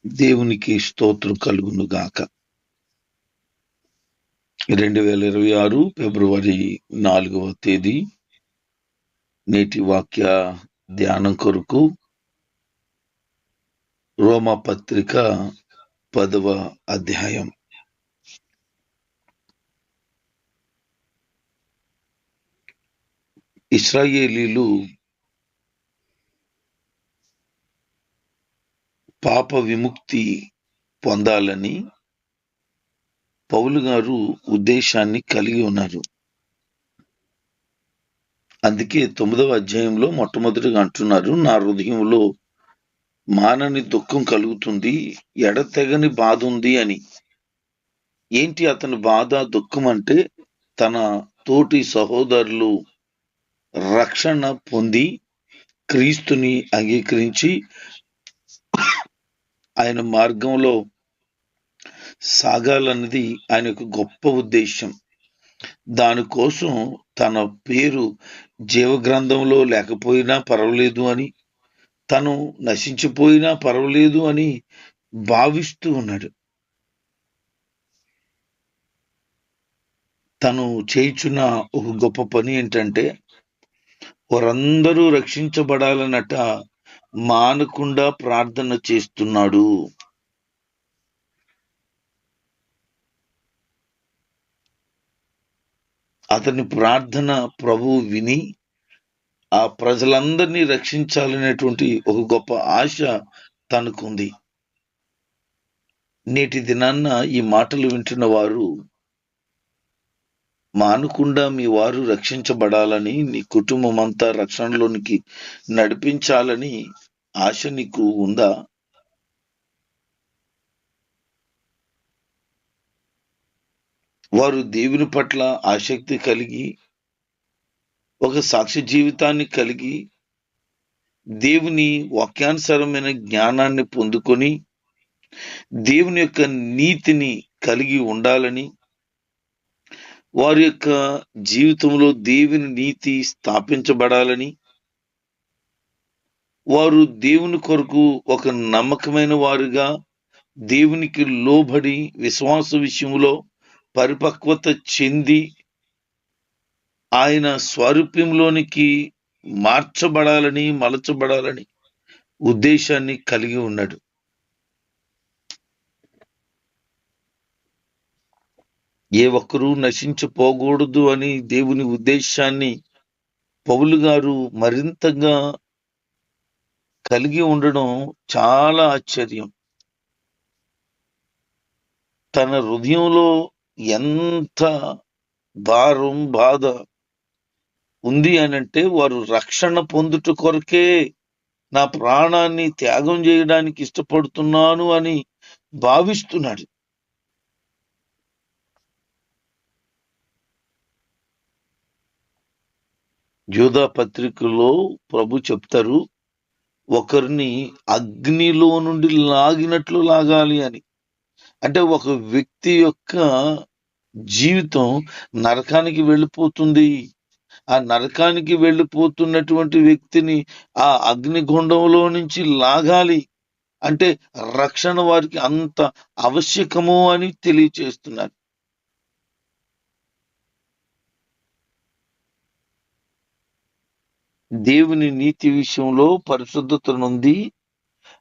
దేవునికి స్తోత్రం కలుగును గాక. 2026 ఫిబ్రవరి 4వ తేదీ నేటి వాక్య ధ్యానం కొరకు రోమా పత్రిక 10వ అధ్యాయం. ఇశ్రాయేలీలు పాప విముక్తి పొందాలని పౌలు గారు ఉద్దేశాన్ని కలిగి ఉన్నారు. అందుకే 9వ అధ్యాయంలో మొట్టమొదటిగా అంటున్నారు, నా హృదయంలో మానని దుఃఖం కలుగుతుంది, ఎడతెగని బాధ ఉంది అని. ఏంటి అతని బాధ, దుఃఖం అంటే తన తోటి సహోదరులు రక్షణ పొంది క్రీస్తుని అంగీకరించి ఆయన మార్గంలో సాగాలన్నది ఆయన యొక్క గొప్ప ఉద్దేశం. దానికోసం తన పేరు జీవగ్రంథంలో లేకపోయినా పర్వాలేదు అని, తను నశించిపోయినా పర్వాలేదు అని భావిస్తూ ఉన్నాడు. తను చేయుచున్న ఒక గొప్ప పని ఏంటంటే వారందరూ రక్షించబడాలనట మానకుండా ప్రార్థన చేస్తున్నాడు. అతని ప్రార్థన ప్రభువు విని ఆ ప్రజలందరినీ రక్షించాలనేటువంటి ఒక గొప్ప ఆశ తనకుంది. నేటి దినాన్న ఈ మాటలు వింటున్న వారు మానకుండా మీ వారు రక్షించబడాలని, నీ కుటుంబం అంతా రక్షణలోనికి నడిపించాలని ఆశ నీకు ఉందా? వారు దేవుని పట్ల ఆసక్తి కలిగి ఒక సాక్ష్య జీవితాన్ని కలిగి దేవుని వాక్యానుసారమైన జ్ఞానాన్ని పొందుకొని దేవుని యొక్క నీతిని కలిగి ఉండాలని, వారి యొక్క జీవితంలో దేవుని నీతి స్థాపించబడాలని, వారు దేవుని కొరకు ఒక నమ్మకమైన వారుగా దేవునికి లోబడి విశ్వాస విషయంలో పరిపక్వత చెంది ఆయన స్వరూప్యంలోనికి మార్చబడాలని, మలచబడాలని ఉద్దేశాన్ని కలిగి ఉన్నాడు. ఏ ఒక్కరూ నశించిపోకూడదు అని దేవుని ఉద్దేశాన్ని పౌలు గారు మరింతగా కలిగి ఉండడం చాలా ఆశ్చర్యం. తన హృదయంలో ఎంత భారం, బాధ ఉంది అనంటే వారు రక్షణ పొందుట కొరకే నా ప్రాణాన్ని త్యాగం చేయడానికి ఇష్టపడుతున్నాను అని భావిస్తున్నాడు. యూదా పత్రికలో ప్రభు చెప్తారు, ఒకరిని అగ్నిలో నుండి లాగినట్లు లాగాలి అని. అంటే ఒక వ్యక్తి యొక్క జీవితం నరకానికి వెళ్ళిపోతుంది. ఆ నరకానికి వెళ్ళిపోతున్నటువంటి వ్యక్తిని ఆ అగ్నిగుండంలో నుంచి లాగాలి అంటే రక్షణ వారికి అంత ఆవశ్యకము అని తెలియచేస్తున్నారు. దేవుని నీతి విషయంలో పరిశుద్ధత నుండి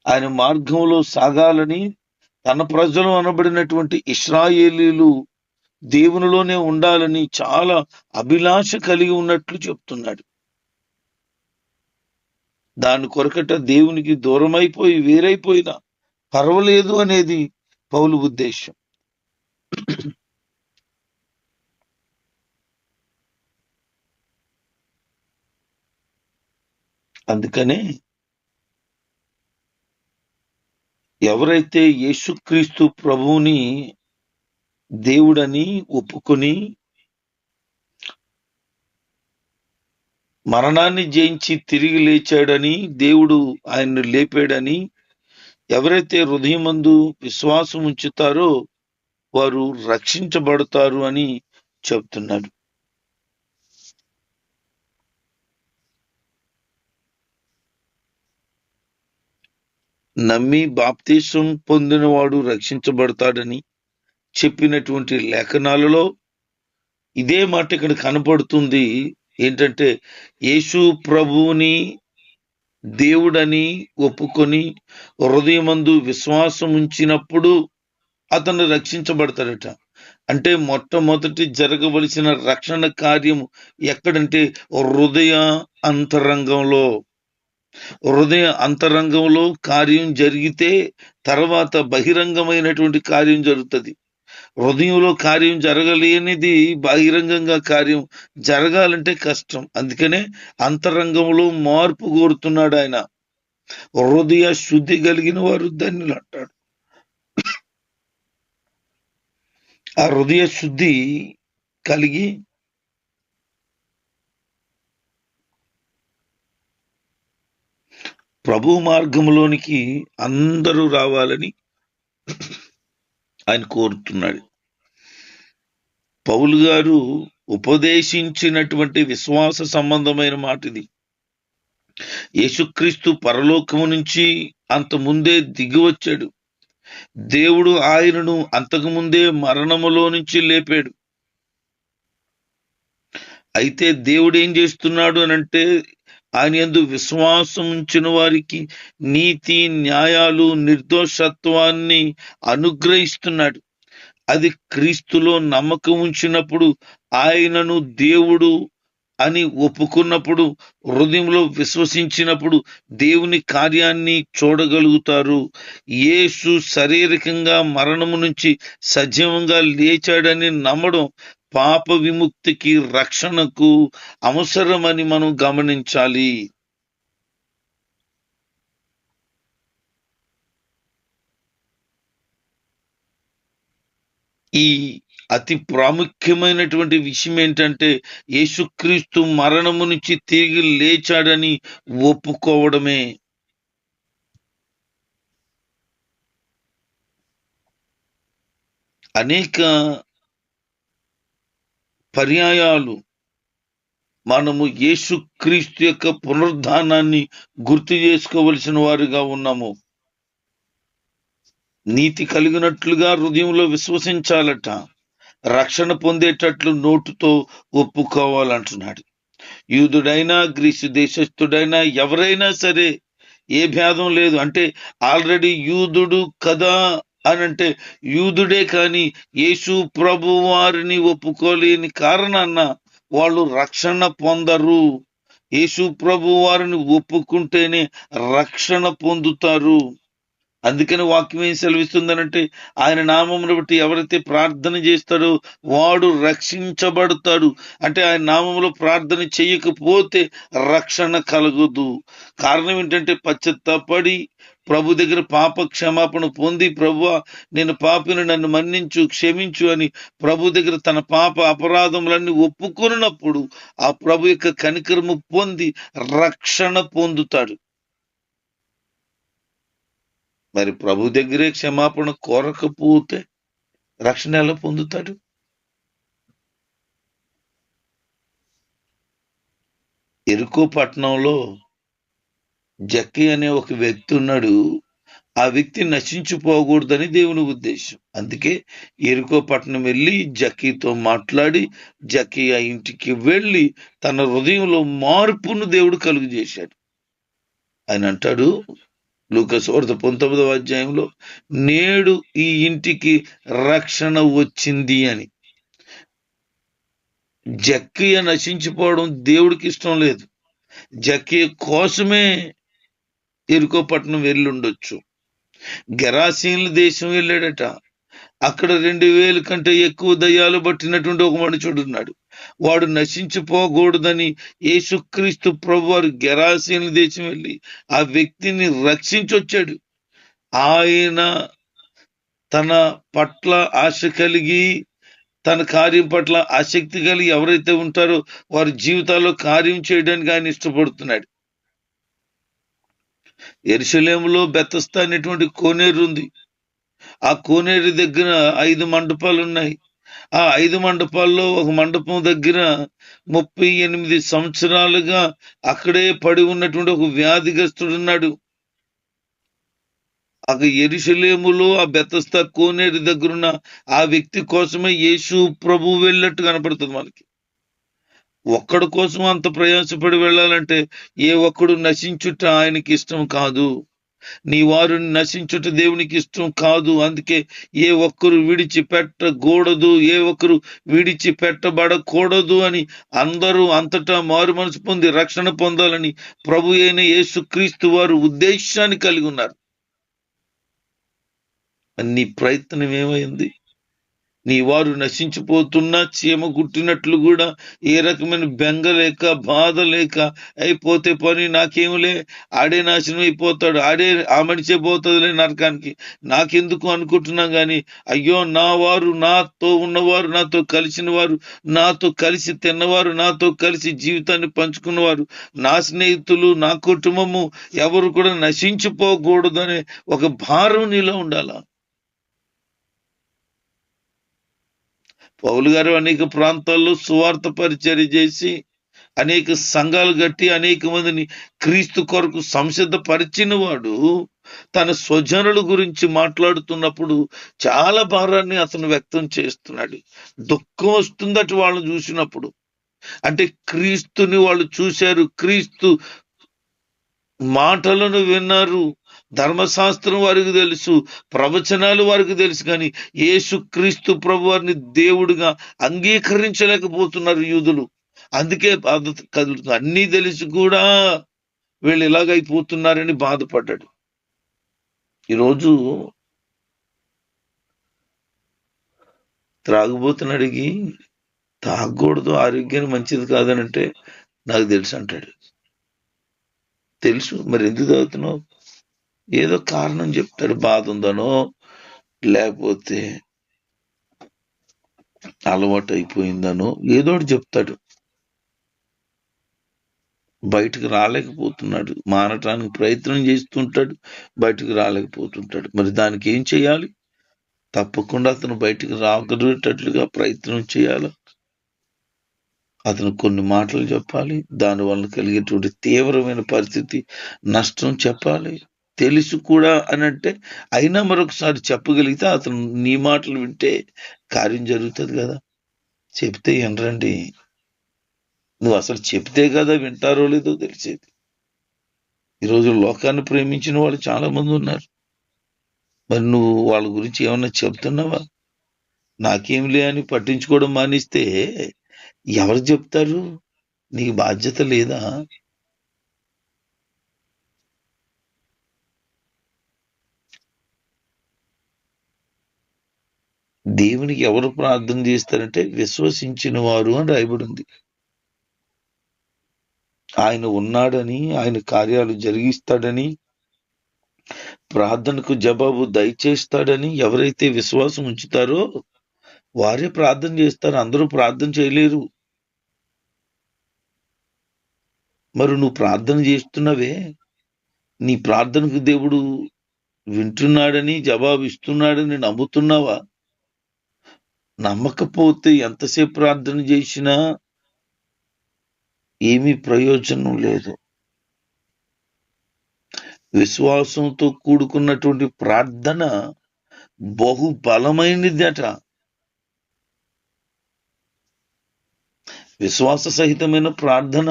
ఆయన మార్గంలో సాగాలని తన ప్రజలు అనబడినటువంటి ఇశ్రాయేలీలు దేవునిలోనే ఉండాలని చాలా అభిలాష కలిగి ఉన్నట్లు చెప్తున్నాడు. దాని కొరకట దేవునికి దూరమైపోయి వేరైపోయినా పర్వాలేదు అనేది పౌలు ఉద్దేశం. అందుకనే ఎవరైతే యేసుక్రీస్తు ప్రభువుని దేవుడని ఒప్పుకొని మరణాన్ని జయించి తిరిగి లేచాడని, దేవుడు ఆయన్ను లేపాడని ఎవరైతే హృదయమందు విశ్వాసం ఉంచుతారో వారు రక్షించబడతారు అని చెప్తున్నాడు. నమ్మి బాప్తీసం పొందినవాడు రక్షించబడతాడని చెప్పినటువంటి లేఖనాలలో ఇదే మాట ఇక్కడ కనపడుతుంది. ఏంటంటే యేసు ప్రభువుని దేవుడని ఒప్పుకొని హృదయమందు విశ్వాసం ఉంచినప్పుడు అతను రక్షించబడతాడట. అంటే మొట్టమొదటి జరగవలసిన రక్షణ కార్యము ఎక్కడంటే హృదయ అంతరంగంలో కార్యం జరిగితే తర్వాత బహిరంగమైనటువంటి కార్యం జరుగుతుంది. హృదయంలో కార్యం జరగలేనిది బహిరంగంగా కార్యం జరగాలంటే కష్టం. అందుకనే అంతరంగంలో మార్పు కోరుతున్నాడు ఆయన. హృదయ శుద్ధి కలిగిన వారు ధన్యులు అంటాడు. ఆ హృదయ శుద్ధి కలిగి ప్రభు మార్గంలోనికి అందరూ రావాలని ఆయన కోరుతున్నాడు. పౌలు గారు ఉపదేశించినటువంటి విశ్వాస సంబంధమైన మాట ఇది. యేసుక్రీస్తు పరలోకము నుంచి అంత ముందే దిగి వచ్చాడు. దేవుడు ఆయనను అంతకుముందే మరణములో నుంచి లేపాడు. అయితే దేవుడు ఏం చేస్తున్నాడు అనంటే ఆయన యందు విశ్వాసం ఉంచిన వారికి నీతి, న్యాయాలు, నిర్దోషత్వాన్ని అనుగ్రహిస్తున్నాడు. అది క్రీస్తులో నమ్మకం ఉంచినప్పుడు, ఆయనను దేవుడు అని ఒప్పుకున్నప్పుడు, హృదయంలో విశ్వసించినప్పుడు దేవుని కార్యాన్ని చూడగలుగుతారు. యేసు శారీరకంగా మరణము నుంచి సజీవంగా లేచాడని నమ్మడం పాప విముక్తికి, రక్షణకు అవసరమని మనం గమనించాలి. ఈ అతి ప్రాముఖ్యమైనటువంటి విషయం ఏంటంటే యేసుక్రీస్తు మరణము నుంచి తిరిగి లేచాడని ఒప్పుకోవడమే. అనేక పర్యాయాలు మనము యేసుక్రీస్తు యొక్క పునరుద్ధానాన్ని గుర్తు చేసుకోవలసిన వారుగా ఉన్నాము. నీతి కలిగినట్లుగా హృదయంలో విశ్వసించాలట, రక్షణ పొందేటట్లు నోటుతో ఒప్పుకోవాలంటున్నాడు. యూదుడైనా, గ్రీసు దేశస్థుడైనా, ఎవరైనా సరే ఏ భేదం లేదు. అంటే ఆల్రెడీ యూదుడు కదా అనంటే యూదుడే కానీ యేసు ప్రభు వారిని ఒప్పుకోలేని కారణాన వాళ్ళు రక్షణ పొందరు. యేసు ప్రభు వారిని ఒప్పుకుంటేనే రక్షణ పొందుతారు. అందుకని వాక్యం ఏం సెలవిస్తుందనంటే ఆయన నామమును బట్టి ఎవరైతే ప్రార్థన చేస్తాడో వాడు రక్షించబడతాడు. అంటే ఆయన నామములో ప్రార్థన చేయకపోతే రక్షణ కలగదు. కారణం ఏంటంటే పశ్చాత్తాపడి ప్రభు దగ్గర పాప క్షమాపణ పొంది, ప్రభువా నేను పాపిని, నన్ను మన్నించు, క్షమించు అని ప్రభు దగ్గర తన పాప అపరాధములన్నీ ఒప్పుకొనినప్పుడు ఆ ప్రభు యొక్క కనికరము పొంది రక్షణ పొందుతాడు. మరి ప్రభు దగ్గరే క్షమాపణ కోరకపోతే రక్షణ ఎలా పొందుతాడు? ఎరుకో పట్టణంలో జక్కీ అనే ఒక వ్యక్తి ఉన్నాడు. ఆ వ్యక్తి నశించిపోకూడదని దేవుని ఉద్దేశం. అందుకే ఎరుకో పట్టణం వెళ్ళి జక్కీతో మాట్లాడి జక్కీ ఆ ఇంటికి వెళ్ళి తన హృదయంలో మార్పును దేవుడు కలుగు చేశాడు. ఆయన అంటాడు లూకా సువార్త 19వ అధ్యాయంలో, నేడు ఈ ఇంటికి రక్షణ వచ్చింది అని. జక్కయ్య నశించిపోవడం దేవుడికి ఇష్టం లేదు. జక్కయ్య కోసమే ఎరుకో పట్టణం వెళ్ళుండొచ్చు. గెరాసీన్ల దేశం వెళ్ళాడట. అక్కడ 2000 కంటే ఎక్కువ దయ్యాలు పట్టినటువంటి ఒక మనుషుడు ఉన్నాడు. వాడు నశించిపోకూడదని యేసుక్రీస్తు ప్రభువారు గెరాసీన్ల దేశం వెళ్ళి ఆ వ్యక్తిని రక్షించొచ్చాడు. ఆయన తన పట్ల ఆశ కలిగి, తన కార్యం పట్ల ఆసక్తి కలిగి ఎవరైతే ఉంటారో వారి జీవితాల్లో కార్యం చేయడానికి ఆయన ఇష్టపడుతున్నాడు. యెరూషలేములో బెతస్దా అనేటువంటి కోనేరు ఉంది. ఆ కోనేరు దగ్గర 5 మండపాలు ఉన్నాయి. ఆ 5 మండపాల్లో ఒక మండపం దగ్గర 38 సంవత్సరాలుగా అక్కడే పడి ఉన్నటువంటి ఒక వ్యాధిగ్రస్తుడు ఉన్నాడు. అక్కడ యెరూషలేములో ఆ బెతస్దా కోనేరు దగ్గరున్న ఆ వ్యక్తి కోసమే యేసు ప్రభు వెళ్ళినట్టు కనపడుతుంది మనకి. ఒక్కడి కోసం అంత ప్రయాసపడి వెళ్ళాలంటే ఏ ఒక్కడు నశించుట ఆయనకి ఇష్టం కాదు. నీ వారు నశించుట దేవునికి ఇష్టం కాదు. అందుకే ఏ ఒక్కరు విడిచిపెట్టకూడదు, ఏ ఒక్కరు విడిచిపెట్టబడకూడదు అని అందరూ అంతటా మారు మనసు పొంది రక్షణ పొందాలని ప్రభు అయిన యేసుక్రీస్తు వారు ఉద్దేశాన్ని కలిగి ఉన్నారు. నీ ప్రయత్నం ఏమైంది? నీ వారు నశించిపోతున్నా చీమ గుట్టినట్లు కూడా ఏ రకమైన బెంగ లేక బాధ లేక అయిపోతే పని నాకేములే, ఆడే నాశనం అయిపోతాడు, ఆ మనిషే పోతుందిలే నరకానికి, నాకెందుకు అనుకుంటున్నాం కానీ అయ్యో నా వారు, నాతో ఉన్నవారు, నాతో కలిసిన వారు, నాతో కలిసి తిన్నవారు, నాతో కలిసి జీవితాన్ని పంచుకున్నవారు, నా స్నేహితులు, నా కుటుంబము ఎవరు కూడా నశించిపోకూడదనే ఒక భారం నీలో ఉండాలా. పౌలు గారు అనేక ప్రాంతాల్లో సువార్త పరిచర్య చేసి అనేక సంఘాలు కట్టి అనేక మందిని క్రీస్తు కొరకు సంసిద్ధపరిచిన వాడు తన స్వజనుల గురించి మాట్లాడుతున్నప్పుడు చాలా భారాన్ని అతను వ్యక్తం చేస్తున్నాడు. దుఃఖం వస్తుందట వాళ్ళని చూసినప్పుడు. అంటే క్రీస్తుని వాళ్ళు చూశారు, క్రీస్తు మాటలను విన్నారు, ధర్మశాస్త్రం వారికి తెలుసు, ప్రవచనాలు వారికి తెలుసు, కానీ యేసుక్రీస్తు ప్రభు వారిని దేవుడిగా అంగీకరించలేకపోతున్నారు యూదులు. అందుకే కదులుతుంది. అన్నీ తెలిసి కూడా వీళ్ళు ఇలాగైపోతున్నారని బాధపడ్డాడు. ఈరోజు త్రాగుబోతుని అడిగి తాగకూడదు, ఆరోగ్యానికి మంచిది కాదనంటే నాకు తెలుసు అంటాడు. తెలుసు, మరి ఎందుకు తాగుతున్నావు? ఏదో కారణం చెప్తాడు, బాధ ఉందనో లేకపోతే అలవాటు అయిపోయిందనో ఏదో ఒకటి చెప్తాడు. బయటకు రాలేకపోతున్నాడు, మానటానికి ప్రయత్నం చేస్తుంటాడు, బయటకు రాలేకపోతుంటాడు. మరి దానికి ఏం చేయాలి? తప్పకుండా అతను బయటకు రాగలిగేటట్లుగా ప్రయత్నం చేయాలి. అతను కొన్ని మాటలు చెప్పాలి, దానివల్ల కలిగేటువంటి తీవ్రమైన పరిస్థితి, నష్టం చెప్పాలి. తెలుసు కూడా అని అంటే అయినా మరొకసారి చెప్పగలిగితే అతను నీ మాటలు వింటే కార్యం జరుగుతుంది కదా. చెప్తే వినరండి. నువ్వు అసలు చెప్తే కదా వింటారో లేదో తెలిసేది. ఈరోజు లోకాన్ని ప్రేమించిన వాళ్ళు చాలా మంది ఉన్నారు. మరి నువ్వు వాళ్ళ గురించి ఏమన్నా చెప్తున్నావా? నాకేంలే అని పట్టించుకోవడం మానేస్తే ఎవరు చెప్తారు? నీకు బాధ్యత లేదా? దేవునికి ఎవరు ప్రార్థన చేస్తారంటే విశ్వసించిన వారు అని రాయబడింది. ఆయన ఉన్నాడని, ఆయన కార్యాలు జరిగిస్తాడని, ప్రార్థనకు జవాబు దయచేస్తాడని ఎవరైతే విశ్వాసం ఉంచుతారో వారే ప్రార్థన చేస్తారు. అందరూ ప్రార్థన చేయలేరు. మరి నువ్వు ప్రార్థన చేస్తున్నవే, నీ ప్రార్థనకు దేవుడు వింటున్నాడని, జవాబు ఇస్తున్నాడని నమ్ముతున్నావా? నమ్మకపోతే ఎంతసేపు ప్రార్థన చేసినా ఏమీ ప్రయోజనం లేదు. విశ్వాసంతో కూడుకున్నటువంటి ప్రార్థన బహు బలమైనదట. విశ్వాస సహితమైన ప్రార్థన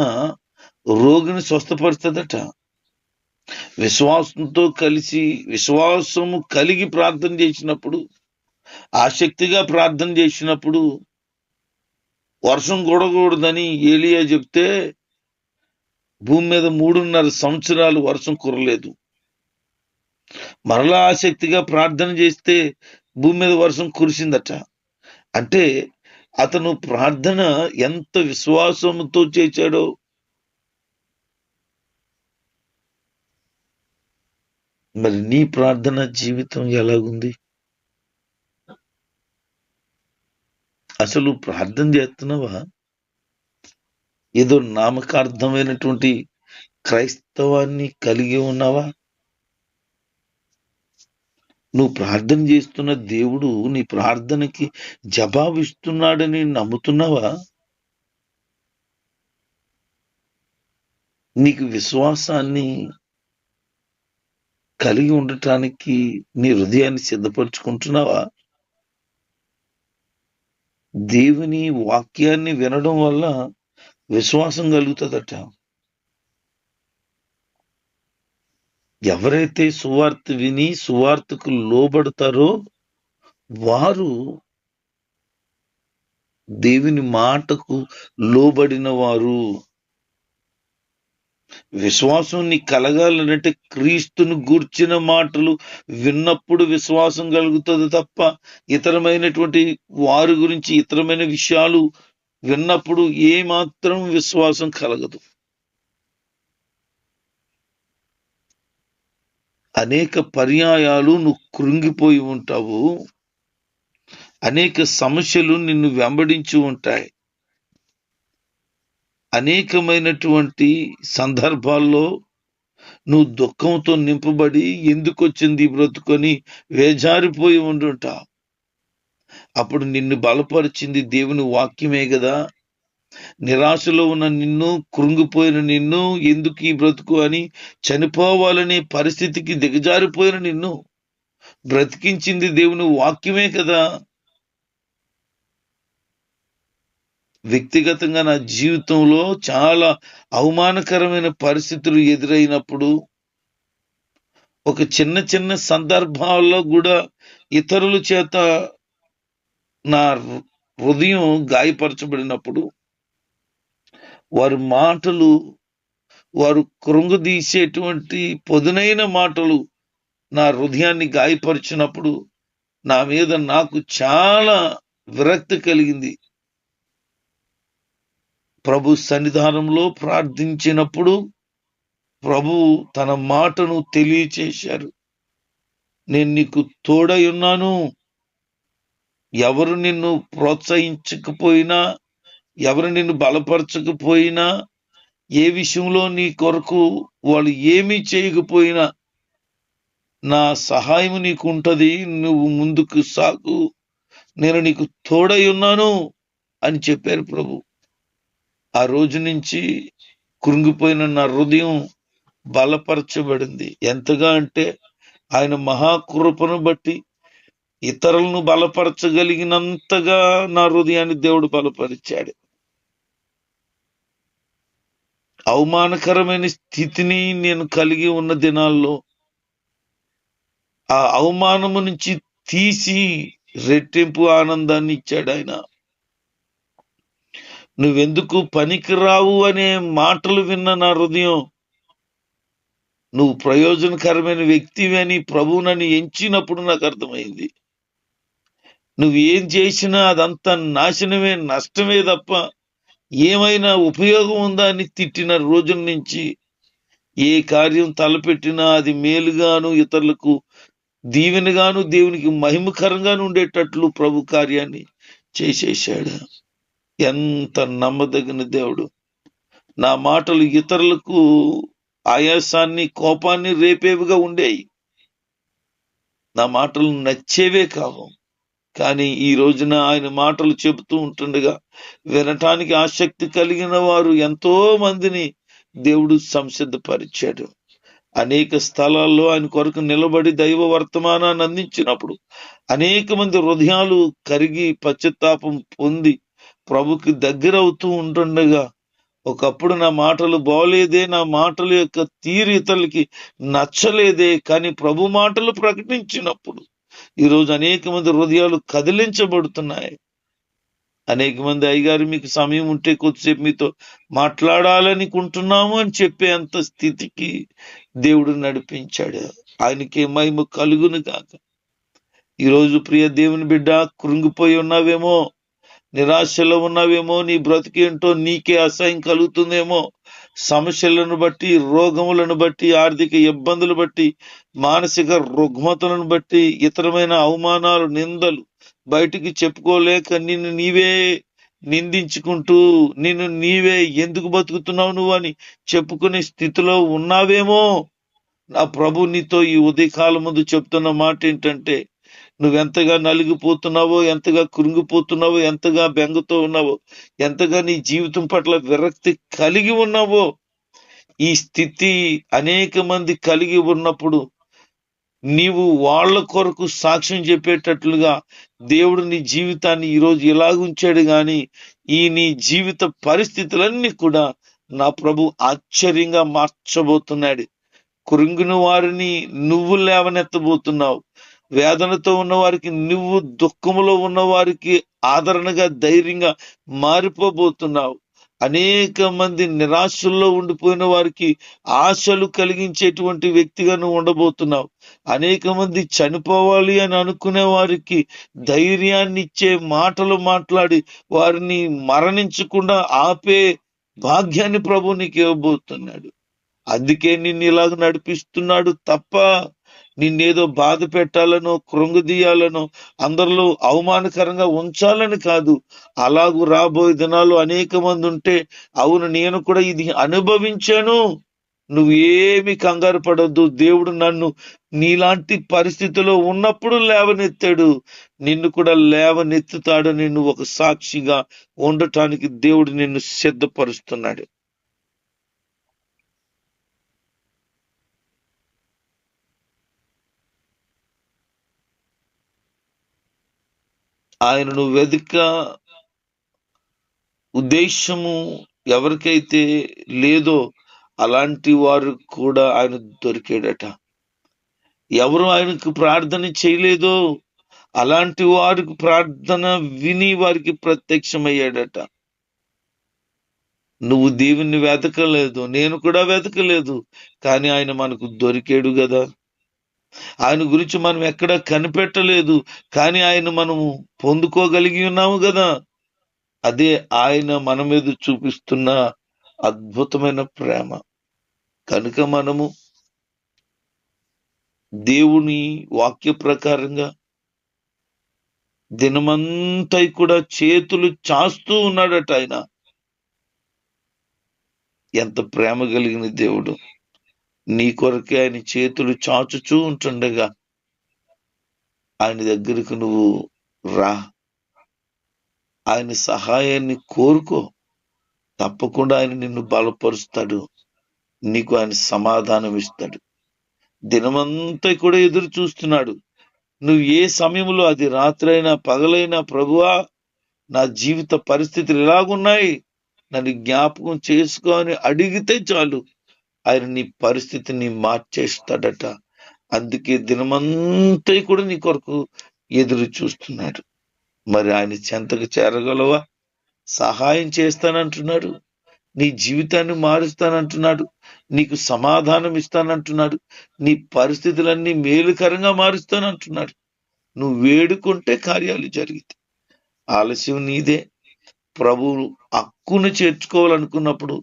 రోగిని స్వస్థపరుస్తుందట. విశ్వాసము కలిగి ప్రార్థన చేసినప్పుడు, ఆసక్తిగా ప్రార్థన చేసినప్పుడు వర్షం కూడకూడదని ఏలియా చెప్తే భూమి మీద 3.5 సంవత్సరాలు వర్షం కురలేదు. మరలా ఆసక్తిగా ప్రార్థన చేస్తే భూమి మీద వర్షం కురిసిందట. అంటే అతను ప్రార్థన ఎంత విశ్వాసంతో చేశాడో. మరి నీ ప్రార్థన జీవితం ఎలాగుంది? అసలు ప్రార్థన చేస్తున్నావా? ఏదో నామకార్థమైనటువంటి క్రైస్తవాన్ని కలిగి ఉన్నావా? నువ్వు ప్రార్థన చేస్తున్న దేవుడు నీ ప్రార్థనకి జవాబిస్తున్నాడని నమ్ముతున్నావా? నీకు విశ్వాసాన్ని కలిగి ఉండటానికి నీ హృదయాన్ని సిద్ధపరచుకుంటున్నావా? దేవుని వాక్యాన్ని వినడం వల్ల విశ్వాసం కలుగుతుందట. ఎవరైతే సువార్త విని సువార్తకు లోబడతారో వారు దేవుని మాటకు లోబడిన వారు. విశ్వాసం నీకు కలగాలంటే క్రీస్తును గూర్చిన మాటలు విన్నప్పుడు విశ్వాసం కలుగుతుంది తప్ప ఇతరమైనటువంటి వారి గురించి ఇతరమైన విషయాలు విన్నప్పుడు ఏమాత్రం విశ్వాసం కలగదు. అనేక పర్యాయాలు నువ్వు కృంగిపోయి ఉంటావు. అనేక సమస్యలు నిన్ను వెంబడించి ఉంటాయి. అనేకమైనటువంటి సందర్భాల్లో నువ్వు దుఃఖంతో నింపబడి ఎందుకు వచ్చింది బ్రతుకొని వేజారిపోయి ఉండుంటావు. అప్పుడు నిన్ను బలపరిచింది దేవుని వాక్యమే కదా. నిరాశలో ఉన్న నిన్ను, కృంగిపోయిన నిన్ను, ఎందుకు ఈ బ్రతుకు అని చనిపోవాలనే పరిస్థితికి దిగజారిపోయిన నిన్ను బ్రతికించింది దేవుని వాక్యమే కదా. వ్యక్తిగతంగా నా జీవితంలో చాలా అవమానకరమైన పరిస్థితులు ఎదురైనప్పుడు, ఒక చిన్న చిన్న సందర్భాల్లో కూడా ఇతరుల చేత నా హృదయం గాయపరచబడినప్పుడు, వారి మాటలు, వారు కృంగదీసేటువంటి పదునైన మాటలు నా హృదయాన్ని గాయపరిచినప్పుడు నా మీద నాకు చాలా విరక్తి కలిగింది. ప్రభు సన్నిధానంలో ప్రార్థించినప్పుడు ప్రభు తన మాటను తెలియచేశారు. నేను నీకు తోడై ఉన్నాను. ఎవరు నిన్ను ప్రోత్సహించకపోయినా, ఎవరు నిన్ను బలపరచకపోయినా, ఏ విషయంలో నీ కొరకు వాళ్ళు ఏమీ చేయకపోయినా నా సహాయం నీకు ఉంటది. నువ్వు ముందుకు సాగు, నేను నీకు తోడై ఉన్నాను అని చెప్పారు ప్రభు. ఆ రోజు నుంచి కృంగిపోయిన నా హృదయం బలపరచబడింది. ఎంతగా అంటే ఆయన మహాకృపను బట్టి ఇతరులను బలపరచగలిగినంతగా నా హృదయాన్ని దేవుడు బలపరిచాడు. అవమానకరమైన స్థితిని నేను కలిగి ఉన్న దినాల్లో ఆ అవమానము నుంచి తీసి రెట్టింపు ఆనందాన్ని ఇచ్చాడు ఆయన. నువ్వెందుకు పనికిరావు అనే మాటలు విన్న నా హృదయం, నువ్వు ప్రయోజనకరమైన వ్యక్తివి అని ప్రభువునని ఎంచినప్పుడు నాకు అర్థమైంది. నువ్వు ఏం చేసినా అదంతా నాశనమే, నష్టమే తప్ప ఏమైనా ఉపయోగం ఉందా అని తిట్టిన రోజుల నుంచి ఏ కార్యం తలపెట్టినా అది మేలుగాను, ఇతరులకు దీవెనగాను, దేవునికి మహిమకరంగాను ఉండేటట్లు ప్రభు కార్యాన్ని చేసేశాడు. ఎంత నమ్మదగిన దేవుడు. నా మాటలు ఇతరులకు ఆయాసాన్ని, కోపాన్ని రేపేవిగా ఉండేవి. నా మాటలు నచ్చేవే కావు. కానీ ఈ రోజున ఆయన మాటలు చెబుతూ ఉంటుండగా వినటానికి ఆసక్తి కలిగిన వారు ఎంతో మందిని దేవుడు సంసిద్ధపరిచాడు. అనేక స్థలాల్లో ఆయన కొరకు నిలబడి దైవ వర్తమానాన్ని అందించినప్పుడు అనేక మంది హృదయాలు కరిగి పశ్చాత్తాపం పొంది ప్రభుకి దగ్గరవుతూ ఉంటుండగా, ఒకప్పుడు నా మాటలు బాగోలేదే, నా మాటల యొక్క తీరు ఇతరులకి నచ్చలేదే, కానీ ప్రభు మాటలు ప్రకటించినప్పుడు ఈరోజు అనేక మంది హృదయాలు కదిలించబడుతున్నాయి. అనేక మంది అయ్యగారు మీకు సమయం ఉంటే కొద్దిసేపు మీతో మాట్లాడాలనుకుంటున్నాము అని చెప్పే అంత స్థితికి దేవుడు నడిపించాడు. ఆయనకి మహిమ కలుగును గాక. ఈరోజు ప్రియ దేవుని బిడ్డ, కృంగిపోయి ఉన్నావేమో, నిరాశలో ఉన్నావేమో, నీ బ్రతికేంటో నీకే అసహ్యం కలుగుతుందేమో. సమస్యలను బట్టి, రోగములను బట్టి, ఆర్థిక ఇబ్బందులు బట్టి, మానసిక రుగ్మతలను బట్టి, ఇతరమైన అవమానాలు, నిందలు బయటికి చెప్పుకోలేక నిన్ను నీవే నిందించుకుంటూ, నిన్ను నీవే ఎందుకు బతుకుతున్నావు నువ్వు అని చెప్పుకునే స్థితిలో ఉన్నావేమో. నా ప్రభు నీతో ఈ ఉదయకాలం ముందు చెప్తున్న మాట ఏంటంటే, నువ్వెంతగా నలిగిపోతున్నావో, ఎంతగా కృంగిపోతున్నావో, ఎంతగా బెంగతో ఉన్నావో, ఎంతగా నీ జీవితం పట్ల విరక్తి కలిగి ఉన్నావో, ఈ స్థితి అనేక మంది కలిగి ఉన్నప్పుడు నీవు వాళ్ళ కొరకు సాక్ష్యం చెప్పేటట్లుగా దేవుడు నీ జీవితాన్ని ఈరోజు ఇలాగుంచాడు గాని ఈ నీ జీవిత పరిస్థితులన్నీ కూడా నా ప్రభు ఆశ్చర్యంగా మార్చబోతున్నాడు. కృంగిన వారిని నువ్వు లేవనెత్తబోతున్నావు. వేదనతో ఉన్న వారికి, నువ్వు దుఃఖములో ఉన్న వారికి ఆదరణగా, ధైర్యంగా మారిపోబోతున్నావు. అనేక మంది నిరాశల్లో ఉండిపోయిన వారికి ఆశలు కలిగించేటువంటి వ్యక్తిగా నువ్వు ఉండబోతున్నావు. అనేక మంది చనిపోవాలి అని అనుకునే వారికి ధైర్యాన్ని ఇచ్చే మాటలు మాట్లాడి వారిని మరణించకుండా ఆపే భాగ్యాన్ని ప్రభు నీకు ఇవ్వబోతున్నాడు. అందుకే నిన్ను ఇలాగ నడిపిస్తున్నాడు తప్ప నిన్నేదో బాధ పెట్టాలనో, కృంగదీయాలనో, అందరిలో అవమానకరంగా ఉంచాలని కాదు. అలాగూ రాబోయే దినాలు అనేక మంది ఉంటే, అవును నేను కూడా ఇది అనుభవించాను, నువ్వేమి కంగారు పడొద్దు, దేవుడు నన్ను నీలాంటి పరిస్థితిలో ఉన్నప్పుడు లేవనెత్తాడు, నిన్ను కూడా లేవనెత్తుతాడు. నిన్ను ఒక సాక్షిగా ఉండటానికి దేవుడు నిన్ను సిద్ధపరుస్తున్నాడు. ఆయనను వెతిక ఉద్దేశము ఎవరికైతే లేదో అలాంటి వారు కూడా ఆయన దొరికాడట. ఎవరు ఆయనకు ప్రార్థన చేయలేదో అలాంటి వారికి ప్రార్థన విని వారికి ప్రత్యక్షమయ్యాడట. నువ్వు దేవుణ్ణి వెతకలేదు, నేను కూడా వెతకలేదు, కానీ ఆయన మనకు దొరికాడు కదా. ఆయన గురించి మనం ఎక్కడా కనిపెట్టలేదు, కానీ ఆయన మనము పొందుకోగలిగి ఉన్నాము కదా. అదే ఆయన మన మీద చూపిస్తున్న అద్భుతమైన ప్రేమ. కనుక మనము దేవుని వాక్య ప్రకారంగా దినమంతా కూడా చేతులు చాస్తూ ఉన్నాడట. ఆయన ఎంత ప్రేమ కలిగిన దేవుడు. నీ కొరకే ఆయన చేతులు చాచుచూ ఉంటుండగా ఆయన దగ్గరకు నువ్వు రా, ఆయన సహాయాన్ని కోరుకో. తప్పకుండా ఆయన నిన్ను బలపరుస్తాడు, నీకు ఆయన సమాధానం ఇస్తాడు. దినమంతా కూడా ఎదురు చూస్తున్నాడు. నువ్వు ఏ సమయంలో, అది రాత్రైనా పగలైనా, ప్రభువా నా జీవిత పరిస్థితులు ఎలాగున్నాయి, నన్ను జ్ఞాపకం చేసుకో అని అడిగితే చాలు, ఆయన నీ పరిస్థితిని మార్చేస్తాడట. అందుకే దినమంతా కూడా నీ కొరకు ఎదురు చూస్తున్నాడు. మరి ఆయన చెంతకు చేరగలవా? సహాయం చేస్తానంటున్నాడు, నీ జీవితాన్ని మారుస్తానంటున్నాడు, నీకు సమాధానం ఇస్తానంటున్నాడు, నీ పరిస్థితులన్నీ మేలుకరంగా మారుస్తానంటున్నాడు. నువ్వు వేడుకుంటే కార్యాలు జరిగితే. ఆలస్యం నీదే. ప్రభువు హక్కును చేర్చుకోవాలనుకున్నప్పుడు,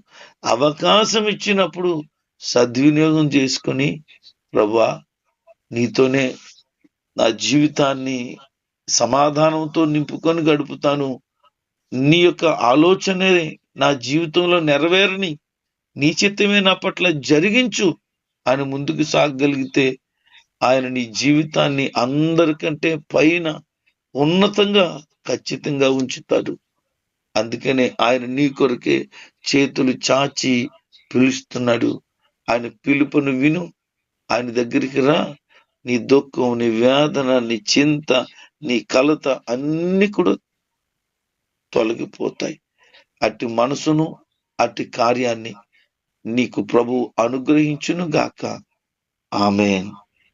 అవకాశం ఇచ్చినప్పుడు సద్వినియోగం చేసుకొని, ప్రభువా నీతోనే నా జీవితాన్ని సమాధానంతో నింపుకొని గడుపుతాను, నీ యొక్క ఆలోచనే నా జీవితంలో నెరవేరని, నీ చిత్తమే నా పట్ల జరిగించు అని ముందుకు సాగగలిగితే ఆయన నీ జీవితాన్ని అందరికంటే పైన ఉన్నతంగా ఖచ్చితంగా ఉంచుతాడు. అందుకనే ఆయన నీ కొరకే చేతులు చాచి పిలుస్తున్నాడు. ఆయన పిలుపును విను, ఆయన దగ్గరికి రా. నీ దుఃఖం, నీ వేదన, నీ చింత, నీ కలత అన్ని కూడా తొలగిపోతాయి. అట్టి మనసును, అట్టి కార్యాన్ని నీకు ప్రభు అనుగ్రహించును గాక. ఆమేన్.